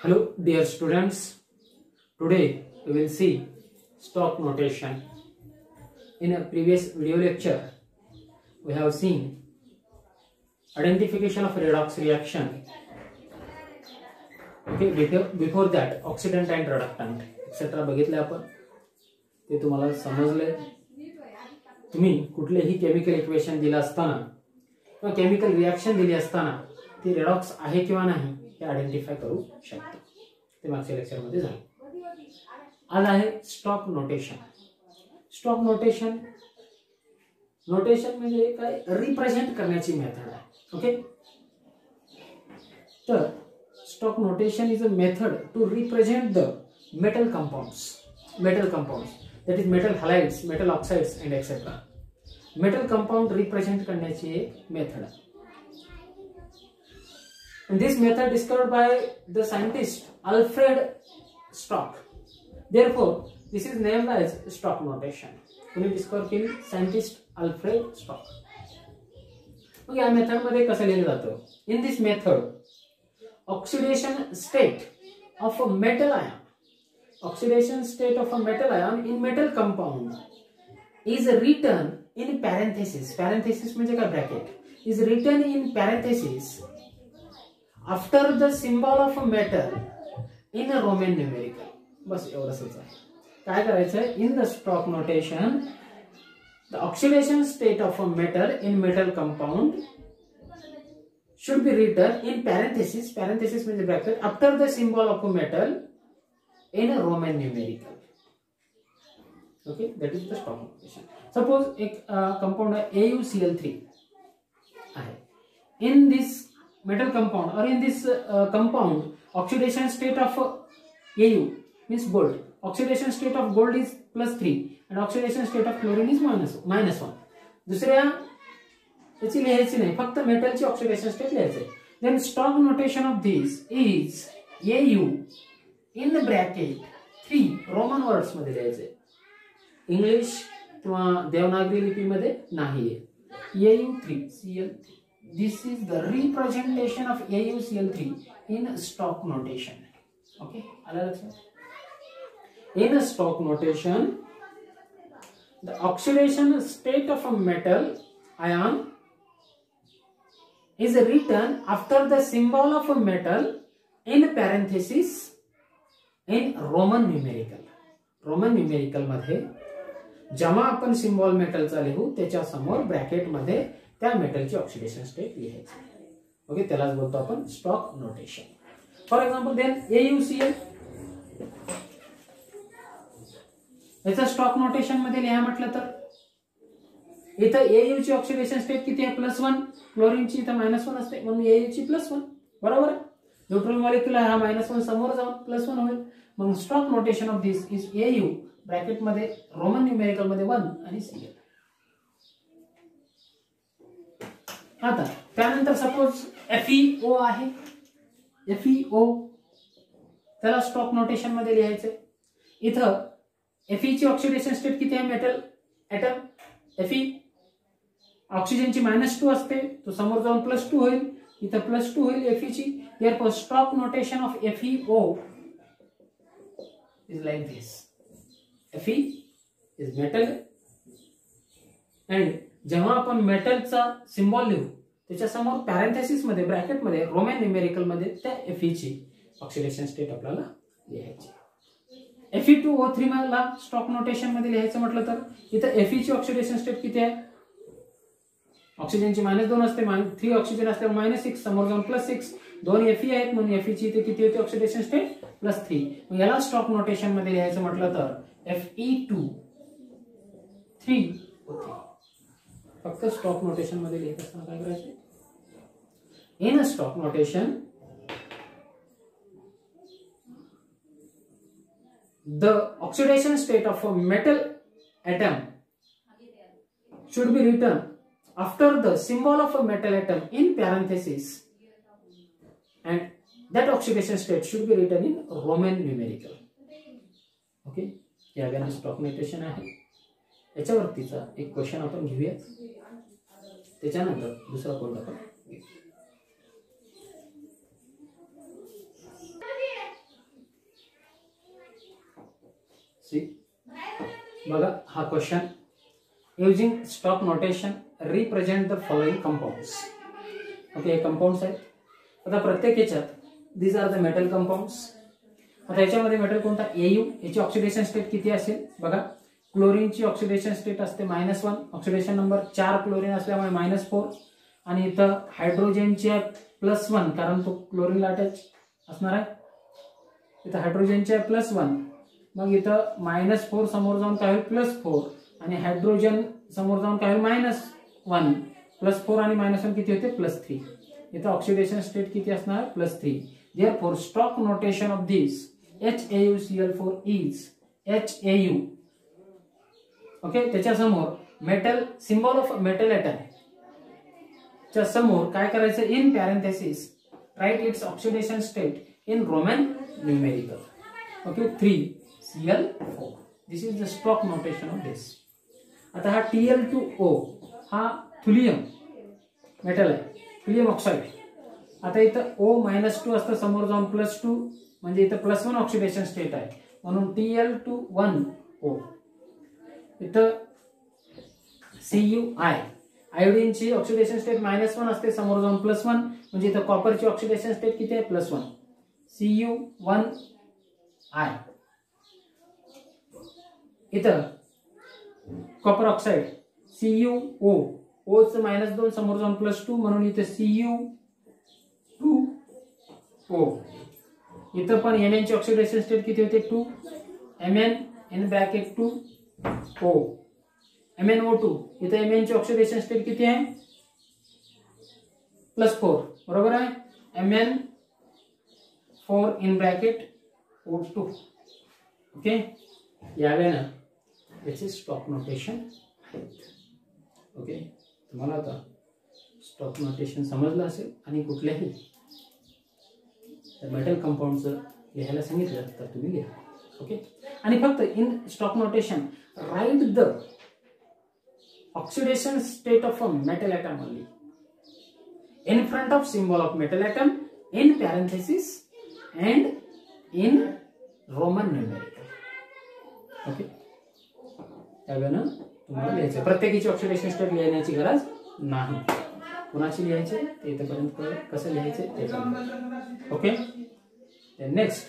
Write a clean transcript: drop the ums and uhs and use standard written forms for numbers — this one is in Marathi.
Hello dear students, today we will see stock notation. In a previous video lecture we have seen identification of redox reaction. Okay, before that oxidant and reductant etc. बघितले आपण. ते तुम्हाला समजले. तुम्ही कुठलेही केमिकल इक्वेशन दिला असताना किंवा केमिकल रिएक्शन दिली असताना ती रेडॉक्स आहे किंवा नाही हे आयडेंटिफाय करू शकतो. ते मागच्या लेक्चर मध्ये झालं. आज आहे स्टॉक नोटेशन. स्टॉक नोटेशन म्हणजे काय, रिप्रेझेंट करण्याची मेथड आहे. ओके, तर stock notation is a method to represent the metal compounds that is metal halides, metal oxides and etc. metal compound represent करण्याची एक मेथड आहे. And this method discovered by the scientist Alfred Stock. Therefore, this is named as stock notation. कोणी डिस्कवर केली? Scientist Alfred stock. मग या मेथड मध्ये कसं लिहिलं जातं? In this method, oxidation state of a metal ion in metal compound is written in parenthesis. Parenthesis म्हणजे काय? Bracket. Is written in parenthesis after the symbol of a metal in a Roman numerical. बस एवढंच आहे. काय करायचं? In the stock notation, the oxidation state of a metal in metal compound should be written in parenthesis. Parenthesis म्हणजे bracket after the symbol of a metal in a Roman numerical. Okay, that is the stock notation. Suppose एक compound है AuCl3 आहे. In this metal compound or in this compound, oxidation state of Au means gold. Oxidation state of gold is +3 and oxidation state of chlorine is -1. दुसऱ्या याची लिहायची नाही, फक्त मेटलची ऑक्सिडेशन स्टेट लिहायचं आहे. Then stock notation of this is Au in the bracket 3 Roman words मध्ये लिहायचे. इंग्लिश किंवा देवनागरी लिपी मध्ये नाहीये. Au3Cl3. This is the representation of AuCl3 in stock notation. Okay, आलं लक्षात? In a stock notation, the oxidation state of a metal ion is written after the symbol of a metal in parenthesis in Roman numerical. Roman numerical मध्ये जेव्हा आपण सिम्बॉल मेटलचा लिहू त्याच्या समोर ब्रॅकेट मध्ये त्या मेटलची ऑक्सिडेशन स्टेट लिहायची. ओके, त्यालाच बोलतो आपण stock notation. For example then AuCl, याचा स्टॉक नोटेशन मध्ये लिहा म्हटलं तर इथं Au ची ऑक्सिडेशन स्टेट किती आहे? +1. क्लोरीनची इथं -1 असते म्हणून Au ची +1. बरोबर आहे. न्यूट्रल मॉलिक्यूल हा -1 समोर जाऊन +1 होईल. मग stock notation of this is Au bracket मध्ये रोमन न्यूमेरिकल मध्ये 1 आणि Cl. आता त्यानंतर सपोज FeO आहे. FeO त्याला स्टॉक नोटेशन मध्ये लिहायचं. इथं Fe ची ऑक्सिडेशन स्टेट किती आहे? मेटल एटम Fe ऑक्सिजनची -2 असते, तो समोर जाऊन +2 होईल. इथं +2 होईल Fe ची. Therefore stock notation of FeO is like this. Fe is metal and जेव्हा आपण मेटलचा सिम्बॉल लिहू त्याच्या समोर पॅरेंथेसिस मध्ये ब्रॅकेट मध्ये रोमन न्यूमेरिकल मध्ये त्या Fe ची ऑक्सिडेशन स्टेट आपल्याला लिहायची. Fe2O3 ला स्टॉक नोटेशन मध्ये लिहायचं म्हटलं तर इथं Fe ची ऑक्सिडेशन स्टेट किती आहे? ऑक्सिजनची -2 असते, 3 ऑक्सिजन असल्यामुळे -6, समोर जाऊन +6. 2 Fe आहेत म्हणून Fe ची इथे किती होती ऑक्सिडेशन स्टेट? +3. मग याला स्टॉक नोटेशन मध्ये लिहायचं म्हटलं तर Fe2 3O3. फक्त स्टॉक नोटेशन मध्ये लिहित असताना काय करायचं? In a stock notation the oxidation state of a metal atom should be written after the symbol of a metal atom in parenthesis and that oxidation state should be written in Roman numerical. Okay, या गाणं स्टॉक नोटेशन आहे. याच्यावरतीचा एक क्वेश्चन आपण घेऊया, त्याच्यानंतर दुसरा कोड आपण सी बघा हा question. Using stock notation represent the following compounds. Okay, हे कंपाऊंड्स आहेत. आता प्रत्येक याच्यात these are the metal compounds. आता याच्यामध्ये मेटल कोणता? Au. याची ऑक्सिडेशन स्टेट किती असेल बघा. क्लोरीनची ऑक्सिडेशन स्टेट असते -1, ऑक्सिडेशन नंबर 4 क्लोरीन असल्यामुळे -4. आणि इथं हायड्रोजनचे +1 कारण तो क्लोरीनला अटॅच असणार आहे. इथं हायड्रोजनचे +1, मग इथं -4 समोर जाऊन काय होईल +4 आणि हायड्रोजन समोर जाऊन काय होईल -1. +4 आणि -1 किती होते +3. इथं ऑक्सिडेशन स्टेट किती असणार +3. Therefore, stock notation of this HAuCl4 is HAU. Okay, त्याच्या समोर metal symbol of metal atom च्या समोर काय करायचं? In parenthesis right it's oxidation state in Roman numerical. Okay, 3Cl4. This is the stock notation of this. आता हा Tl2O हा थुलियम मेटल आहे, थुलियम ऑक्साइड. आता इथं O-2 असतं समोर जाऊन +2 म्हणजे इथं +1 ऑक्सिडेशन स्टेट आहे म्हणून Tl2O. इथं Cui आयोडीनची ऑक्सिडेशन स्टेट -1 असते समोर जाऊन +1 म्हणजे इथं कॉपरची ऑक्सिडेशन स्टेट किती आहे +1 Cu1I. इथं कॉपर ऑक्साइड CuO, O चं -2 समोर जाऊन +2 म्हणून इथं Cu2O. इथं पण Mn ची ऑक्सिडेशन स्टेट किती होते 2 Mn in bracket 2O MnO2. इथं Mn ची ऑक्सिडेशन स्टेट किती आहे +4 बरोबर आहे. Mn4 in bracket O2. Okay, यावे ना याचे स्टॉक नोटेशन आहेत. ओके, तुम्हाला आता स्टॉक नोटेशन समजलं असेल आणि कुठल्याही मेटल कंपाऊंडचं लिहायला सांगितलं तर तुम्ही लिहा. ओके, आणि फक्त in stock notation right the oxidation state of a metal atom only in front of symbol of metal atom in parenthesis and in Roman numerical. Okay, त्यावेळेला तुम्हाला लिहायचं. प्रत्येकीची ऑक्सिडेशन स्टेट लिहिण्याची गरज नाही. कुणाची लिहायचे ते इथपर्यंत कसं लिहायचे ते. Okay, next